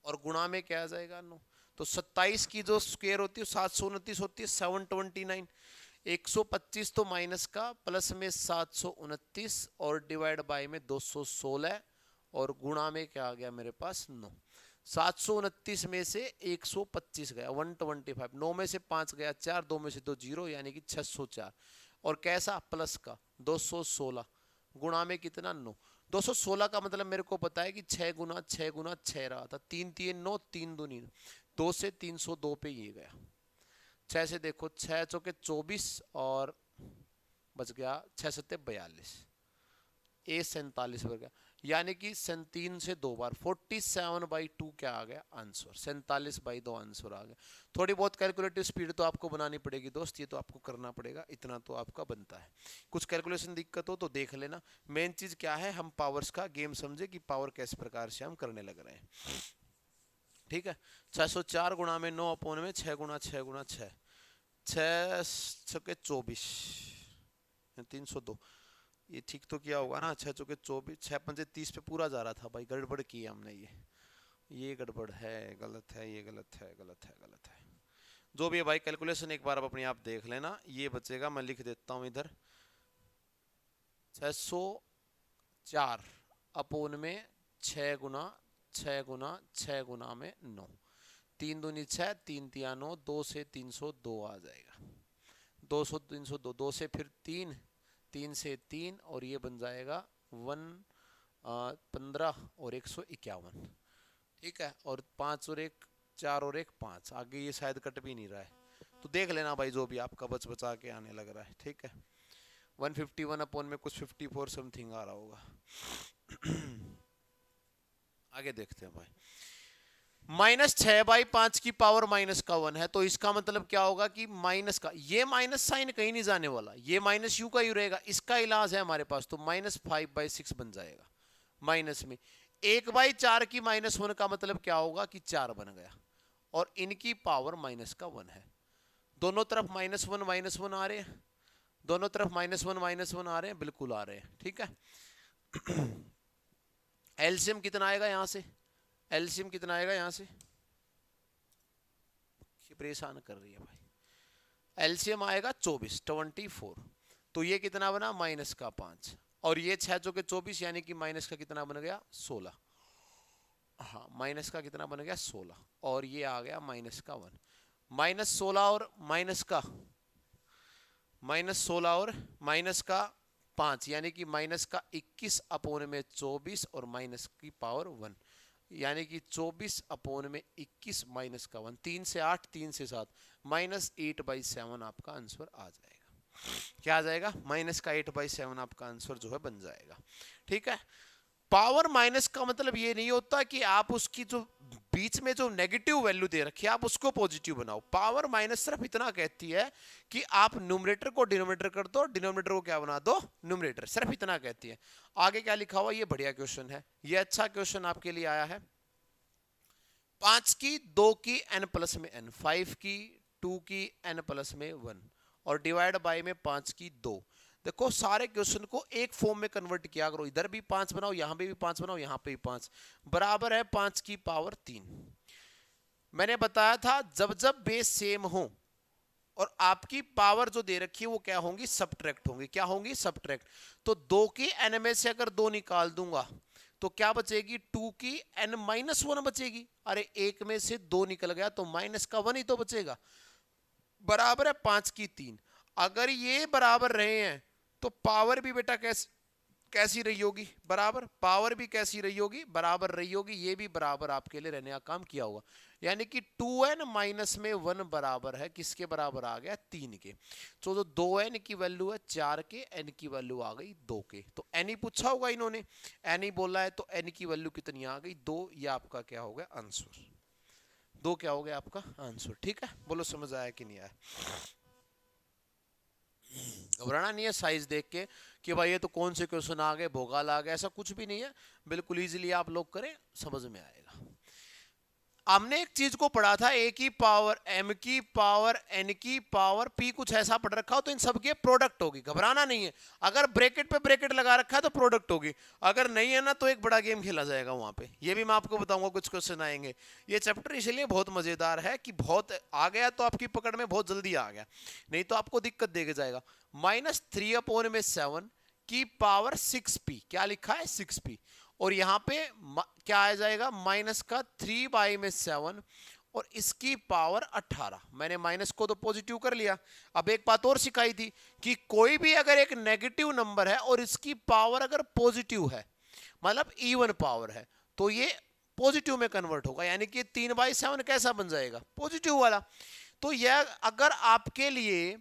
और गुणा में क्या आ जाएगा? 9। तो 27 की जो स्क्वायर होती है 729 होती है, 729। 125 तो माइनस का, प्लस में 729, और डिवाइड बाय में 216, और गुणा में क्या आ गया मेरे पास? 9। 729 में से 125 गया 125, 9 में से 5 गया 4, 2 में से 2 0, यानी कि 604। और कैसा? प्लस का 216, गुणा में कितना? 9। 216 का मतलब मेरे को पता है कि 6 गुना 6 गुना 6 रहा था, 3 3 9, 3 दूनी 2 से 302 पे ये गया। 6 से देखो, 6 चौके 24, और बच गया 6 सत्ते 42, ए 47 हो गया, यानी कि 3 से 2 बार 47/2 क्या आ गया? आंसर। 47/2 आंसर आ गया। थोड़ी बहुत कैलकुलेटिव स्पीड तो आपको बनानी पड़ेगी दोस्त, ये तो आपको करना पड़ेगा, इतना तो आपका बनता है। कुछ कैलकुलेशन दिक्कत हो तो देख लेना। मेन चीज क्या है, हम पावर्स का गेम समझे कि पावर किस प्रकार से हम करने लग रहे हैं। ठीक है, 604 गुणा में 9 अपोन में 6 गुणा 6 गुणा 6, 6 छके 24, 302। ये ठीक तो किया होगा ना? 6 चौके 24, 6 पंजे 30 पे पूरा जा रहा था भाई, गड़बड़ की है हमने। ये गड़बड़ है, गलत है, ये गलत है, गलत है, गलत है। जो भी है भाई, कैलकुलेशन एक बार आप अपने आप देख लेना। ये बचेगा, मैं लिख देता हूं इधर, 604 अपोन में 6 गुना 6 गुना 6 गुना में 9, 3 दूनी 6, 3 तिया 9, 2 से 302 आ जाएगा। 200 302, 2 से फिर 3, 3 से 3, और ये बन जाएगा 15 और 151। ठीक है, और 5 और 1 4 और 1 5, आगे ये शायद कट भी नहीं रहा है, तो देख लेना भाई जो भी आपका बच बचा के आने लग रहा है, ठीक है। 151 अपॉन में कुछ 54 समथिंग आ रहा होगा। आगे देखते हैं भाई। -6/5 की पावर -1 है, तो इसका मतलब क्या होगा कि माइनस का ये माइनस साइन कहीं नहीं जाने वाला, ये माइनस यू का ही रहेगा, इसका इलाज है हमारे पास, तो -5/6 बन जाएगा। माइनस में 1/4 की -1 का मतलब क्या होगा कि 4 बन गया, और इनकी पावर -1 है। दोनों तरफ -1 आ रहे हैं, दोनों तरफ -1 आ रहे हैं, बिल्कुल आ रहे हैं, ठीक है। एलसीएम कितना आएगा यहां से, एलसीएम कितना आएगा यहां से, परेशान कर रही है भाई। एलसीएम आएगा 24, तो ये कितना बना -5, और ये 6 जो के 24 यानी कि माइनस का कितना बन गया 16। हाँ माइनस का कितना बन गया 16, और ये आ गया -1। -16 और -5 यानी कि -21 अपॉन में 24 और माइनस की पावर 1, यानी कि 24 अपॉन में 21 -1, 3 से 8 3 से 7, -8/7 आपका आंसर आ जाएगा। क्या आ जाएगा, -8/7 आपका आंसर जो है बन जाएगा, ठीक है। पावर माइनस का मतलब ये नहीं होता कि आप उसकी जो बीच में जो नेगेटिव वैल्यू दे रखी है आप उसको पॉजिटिव बनाओ। पावर माइनस सिर्फ इतना कहती है कि आप न्यूमरेटर को डिनोमिनेटर कर दो, डिनोमिनेटर को क्या बना दो न्यूमरेटर, सिर्फ इतना कहती है। आगे क्या लिखा हुआ, ये बढ़िया क्वेश्चन है, ये अच्छा क्वेश्चन आपके लिए आया है। 5 की 2 की n प्लस में n, 5 की 2 की n प्लस में 1 और डिवाइड बाय में 5 की 2। देखो सारे क्वेश्चन को एक फॉर्म में कन्वर्ट किया करो, इधर भी 5 बनाओ, यहां पे भी 5 बनाओ, यहां पे भी 5, बराबर है 5 की पावर 3। मैंने बताया था जब जब बेस सेम हो और आपकी पावर जो दे रखी है वो क्या होंगी, सबट्रैक्ट होंगी। क्या होंगी, सबट्रैक्ट। तो 2 की n में से अगर 2 निकाल दूंगा तो क्या बचेगी, 2 की n-1 बचेगी। अरे 1 में से 2 निकल गया तो -1 ही तो बचेगा, बराबर है 5 की 3। अगर ये बराबर रहे हैं तो पावर भी बेटा कैसी रही होगी, बराबर, पावर भी कैसी रही होगी, बराबर रही होगी। ये भी बराबर आपके लिए रहने का काम किया होगा, यानी कि 2n माइनस में 1 बराबर है किसके बराबर आ गया, 3 के। तो जो 2n की वैल्यू है 4 के, n की वैल्यू आ गई 2 के। तो n ही पूछा होगा इन्होंने, n ही बोला है, तो n की वैल्यू कितनी आ गई 2। ये आपका क्या हो गया आंसर, 2 क्या हो गया आपका आंसर, ठीक है। बोलो समझ आया कि नहीं आया। घबराना नहीं है साइज देख के कि भाई ये तो कौन से क्वेश्चन आ गए, भोगाल आ गए, ऐसा कुछ भी नहीं है, बिल्कुल इजीली आप लोग करें समझ में आएगा। हमने एक चीज को पढ़ा था, ए की पावर m की पावर n की पावर p, कुछ ऐसा पढ़ रखा हो तो इन सब के प्रोडक्ट होगी। घबराना नहीं है, अगर ब्रैकेट पे ब्रैकेट लगा रखा है तो प्रोडक्ट होगी, अगर नहीं है ना तो एक बड़ा गेम खेला जाएगा वहां पे। ये भी मैं आपको बताऊंगा, कुछ क्वेश्चन आएंगे। ये चैप्टर इसलिए बहुत मजेदार है कि बहुत आ गया तो आपकी पकड़ में बहुत जल्दी आ गया, नहीं तो आपको दिक्कत देके जाएगा। -3/7 की पावर 6p, क्या लिखा है 6p, और यहां पे क्या आ जाएगा -3/7 और इसकी पावर 18। मैंने माइनस को तो पॉजिटिव कर लिया। अब एक बात और सिखाई थी कि कोई भी अगर एक नेगेटिव नंबर है और इसकी पावर अगर पॉजिटिव है, मतलब इवन पावर है, तो ये पॉजिटिव में कन्वर्ट होगा, यानी कि 3/7 कैसा बन जाएगा, पॉजिटिव वाला। तो यह अगर आपके लिए,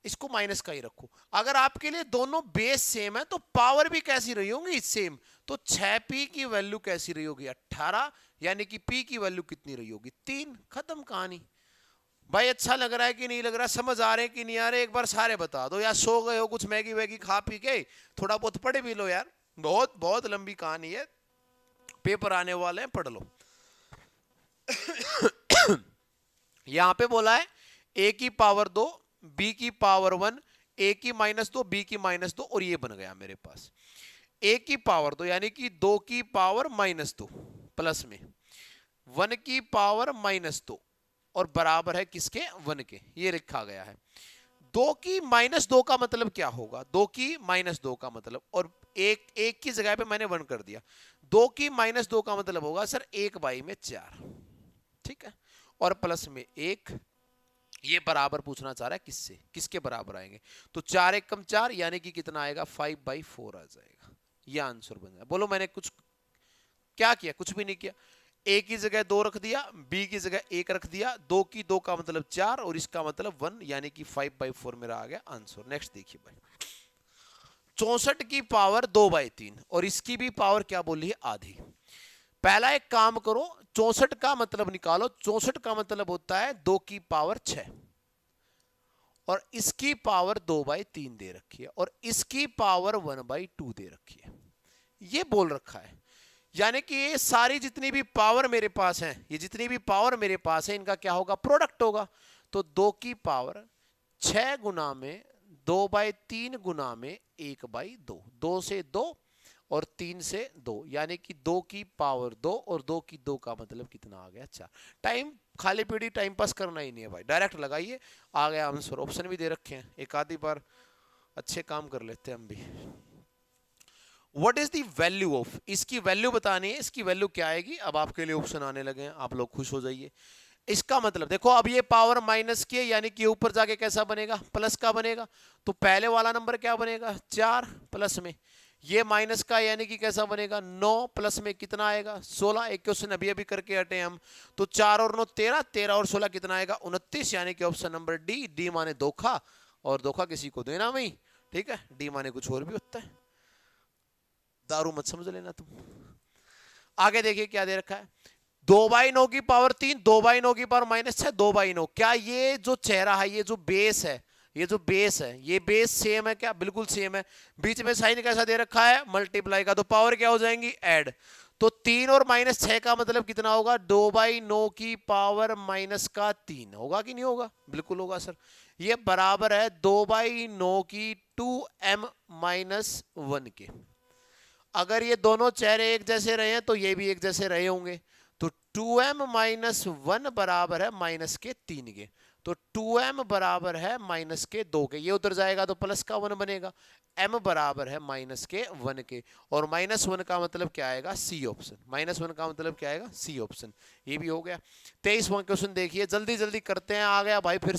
इसको माइनस का ही रखो, अगर आपके लिए दोनों बेस सेम है तो पावर भी कैसी रही होगी, सेम। तो 6p की वैल्यू कैसी रही होगी 18, यानी कि p की वैल्यू कितनी रही होगी 3। खत्म कहानी। भाई अच्छा लग रहा है कि नहीं लग रहा, समझ आ रहे हैं कि नहीं आ रहे, एक बार सारे बता दो यार। सो गए हो कुछ मैगी वैगी खा पी के, थोड़ा बहुत पढ़ भी लो यार, बहुत बहुत लंबी कहानी है, पेपर आने वाले हैं, पढ़ लो। यहां पे बोला है a की पावर 2, b की पावर 1, a की -2, b की -2, और ये बन गया मेरे पास a की पावर 2 यानी कि 2 की पावर -2 प्लस में 1 की पावर -2 और बराबर है किसके, 1 के। ये लिखा गया है। 2 की -2 का मतलब क्या होगा, 2 की -2 का मतलब, और एक की जगह पे मैंने 1 कर दिया। 2 की -2 का मतलब होगा सर 1/4, ठीक है, और प्लस में 1। ये बराबर पूछना चाह रहा है किससे, किसके बराबर आएंगे, तो 4 1 कम 4 यानी कि कितना आएगा 5/4 आ जाएगा। ये आंसर बन जाएगा। बोलो मैंने कुछ क्या किया, कुछ भी नहीं किया। ए की जगह 2 रख दिया, बी की जगह 1 रख दिया, 2 की 2 का मतलब 4 और इसका मतलब 1, यानी कि 5/4 मेरा आ गया आंसर। नेक्स्ट देखिए भाई, 64 की पावर 2/3 और इसकी भी पावर क्या बोली है, आधी। पहला एक काम करो, 64 का मतलब निकालो। 64 का मतलब होता है 2 की पावर 6 और इसकी पावर 2/3 दे रखी है और इसकी पावर 1/2 दे रखी है, ये बोल रखा है। यानी कि ये सारी जितनी भी पावर मेरे पास है, ये जितनी भी पावर मेरे पास है, इनका क्या होगा, प्रोडक्ट होगा। तो 2 की पावर 6 गुना में 2/3 गुना में 1/2, 2 से 2 और 3 से 2, यानी कि 2 की पावर 2 और 2 की 2 का मतलब कितना आ गया, 4। टाइम खाली पीढ़ी टाइम पास करना ही नहीं है भाई, डायरेक्ट लगाइए, आ गया आंसर। ऑप्शन भी दे रखे हैं, एक आधी बार अच्छे काम कर लेते हैं हम भी। What is the value of, इसकी वैल्यू बतानी है, इसकी वैल्यू क्या आएगी। अब आपके लिए ऑप्शन आने लगे हैं, आप लोग खुश हो जाइए। इसका मतलब देखो, अब ये पावर माइनस की है, यानी कि ऊपर जाके कैसा बनेगा, प्लस का बनेगा। तो पहले वाला नंबर क्या बनेगा, 4 प्लस में ये माइनस का, यानी कि कैसा बनेगा, 9 प्लस में कितना आएगा, 16। एक क्वेश्चन अभी अभी करके हटे हम। तो 4 और 9 13, 13 और 16 कितना आएगा, 29, यानी कि ऑप्शन नंबर डी। डी माने धोखा, और धोखा किसी को देना नहीं, ठीक है। डी माने कुछ और भी होता है, दारू मत समझ लेना तुम। आगे देखिए क्या दे रखा है, 2/9 की पावर 3, 2/9 की पावर -6, 2/9। क्या ये जो चेहरा है, ये जो बेस है, ये जो बेस है, ये बेस सेम है क्या, बिल्कुल सेम है। बीच में साइन कैसा दे रखा है, मल्टीप्लाई का, तो पावर क्या हो जाएंगी, ऐड। तो 3 और -6 का मतलब कितना होगा, 2/9 की पावर -3 होगा कि नहीं होगा, बिल्कुल होगा सर। ये बराबर है 2/9 की 2m-1 के। अगर ये दोनों चेहरे एक जैसे रहे हैं तो ये भी एक जैसे रहे होंगे। तो 2m-1 बराबर है -3 के। तो 2m बराबर है -2 के, ये उधर जाएगा तो प्लस का 1 बनेगा। m बराबर है -1 के, और -1 का मतलब क्या आएगा, सी ऑप्शन। -1 का मतलब क्या आएगा, सी ऑप्शन। ये भी हो गया। 23वां क्वेश्चन देखिए, जल्दी जल्दी करते हैं। आ गया भाई, फिर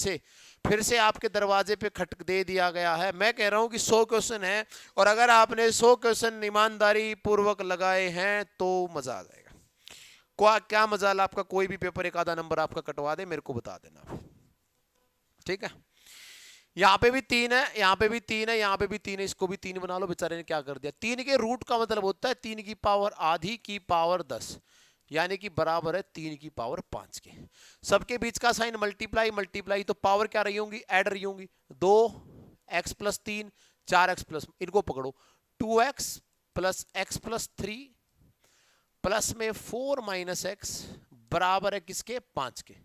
से आपके दरवाजे पे खटक दे दिया गया है। मैं कह रहा हूं कि 100 क्वेश्चन है, और अगर आपने 100 क्वेश्चन ईमानदारी पूर्वक लगाए हैं तो मजा आ जाएगा। क्या मजाल, आपका कोई भी पेपर एक आधा नंबर आपका कटवा दे, मेरे को बता देना, ठीक है। यहाँ पे भी 3 है, यहाँ पे भी 3 है, यहाँ पे भी 3 है, इसको भी 3 बना लो। बेचारे ने क्या कर दिया, 3 के रूट का मतलब होता है 3 की पावर आधी की पावर 10, यानी कि बराबर है 3 की पावर 5 के। सबके बीच का साइन मल्टीप्लाई, मल्टीप्लाई, तो पावर क्या रही होंगी, ऐड रही होंगी। 2x+3, 4x प्लस, इनको पकड़ो, 2x plus x plus 3 plus में 4 माइनस x बराबर है किसके, 5 के।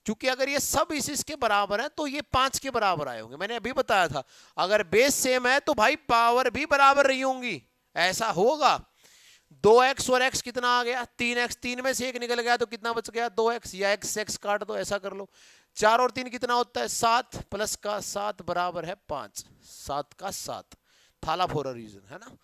क्योंकि अगर ये सब इसके बराबर है तो ये 5 के बराबर आए होंगे। मैंने अभी बताया था, अगर बेस सेम है तो भाई पावर भी बराबर रही होंगी, ऐसा होगा। 2x और x कितना आ गया, 3x, 3 में से एक निकल गया तो कितना बच गया, 2x, या x काट दो, ऐसा कर लो। 4 और 3 कितना होता है, 7, प्लस का 7 बराबर है 5, 7 का 7, थाला फॉर अ रीजन, है ना।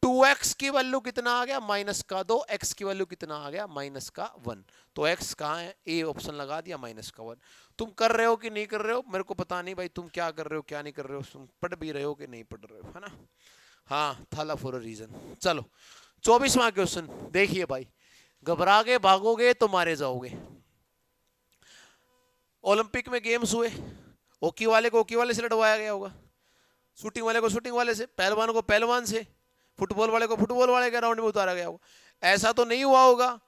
2x की वैल्यू कितना आ गया, माइनस का 2, x की वैल्यू कितना आ गया, माइनस का 1। तो x कहाँ है, ए ऑप्शन लगा दिया, माइनस का 1। तुम कर रहे हो कि नहीं कर रहे हो, मेरे को पता नहीं भाई, तुम क्या कर रहे हो क्या नहीं कर रहे हो, तुम पढ़ भी रहे हो कि नहीं पढ़ रहे हो, है ना। हाँ, थाला फॉर अ रीजन। चलो 24वां क्वेश्चन देखिए भाई, घबरा के भागोगे तो मारे जाओगे। ओलंपिक में गेम्स हुए, हॉकी वाले को हॉकी वाले से लड़वाया गया होगा, शूटिंग वाले को शूटिंग वाले से, पहलवान को पहलवान से, फुटबॉल वाले को फुटबॉल वाले के राउंड में उतारा गया होगा। ऐसा तो नहीं हुआ होगा।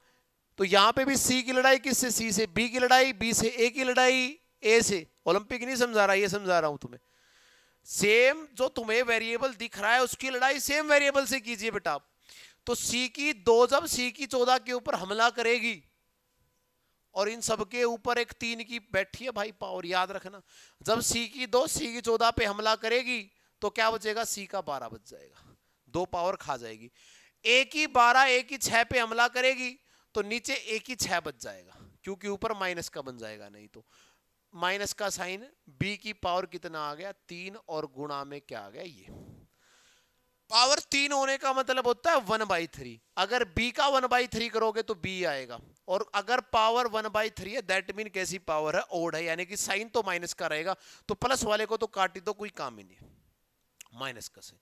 तो यहां पे भी सी की लड़ाई किससे, सी से, बी की लड़ाई बी से, ए की लड़ाई ए से। ओलंपिक नहीं समझा रहा, ये समझा रहा हूं तुम्हें। सेम जो तुम्हें वेरिएबल दिख रहा है उसकी लड़ाई सेम वेरिएबल से कीजिए बेटा। तो सी की 2 जब सी की 14 के ऊपर हमला करेगी, और इन सबके ऊपर एक 3 की बैठी है भाई पावर, याद रखना। जब सी की 2 सी की 14 पे हमला करेगी तो क्या बचेगा, सी का 12 बच जाएगा, 2 पावर खा जाएगी। ए की 12 ए की 6 पे हमला करेगी तो नीचे ए की 6 बच जाएगा, क्योंकि ऊपर माइनस का बन जाएगा, नहीं तो माइनस का साइन। बी की पावर कितना आ गया, 3, और गुणा में क्या आ गया, ये पावर 3 होने का मतलब होता है 1/3। अगर b का 1/3 करोगे तो b आएगा, और अगर पावर 1/3 है दैट मीन कैसी पावर है, ओड है, यानी कि साइन तो माइनस का रहेगा। तो प्लस वाले को तो काट ही दो, कोई काम ही नहीं, माइनस का साइन।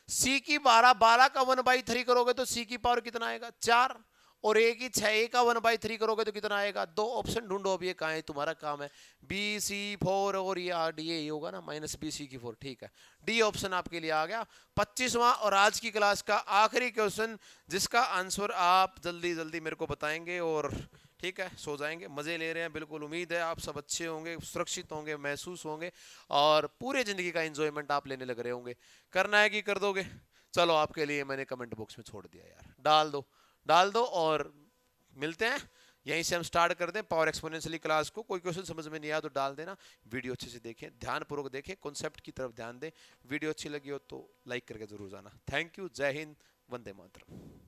c की 12 का 1/3 करोगे तो c की पावर कितना आएगा, 4, और एक ही 6a का 1/3 करोगे तो कितना आएगा? 2 ऑप्शन ढूंढो, अब ये कहाँ है, तुम्हारा काम है। BC4 और ये डी ही होगा ना, -BC4, ठीक है। डी ऑप्शन आपके लिए आ गया। 25वां और आज की क्लास का आखिरी क्वेश्चन, जिसका आंसर आप जल्दी जल्दी मेरे को बताएंगे और ठीक है सो जाएंगे। मजे ले रहे हैं बिल्कुल, उम्मीद है आप सब अच्छे होंगे, सुरक्षित होंगे, महसूस होंगे और पूरे जिंदगी का एंजॉयमेंट आप लेने लग रहे होंगे। करना है कि कर दोगे? चलो आपके लिए मैंने कमेंट बॉक्स में छोड़ दिया यार, डाल दो डाल दो। और मिलते हैं, यहीं से हम स्टार्ट कर दें पावर एक्सपोनेंशियली क्लास को। कोई क्वेश्चन समझ में नहीं आया तो डाल देना। वीडियो अच्छे से देखें, ध्यानपूर्वक देखें, कॉन्सेप्ट की तरफ ध्यान दें। वीडियो अच्छी लगी हो तो लाइक करके जरूर जाना। थैंक यू, जय हिंद, वंदे मातरम।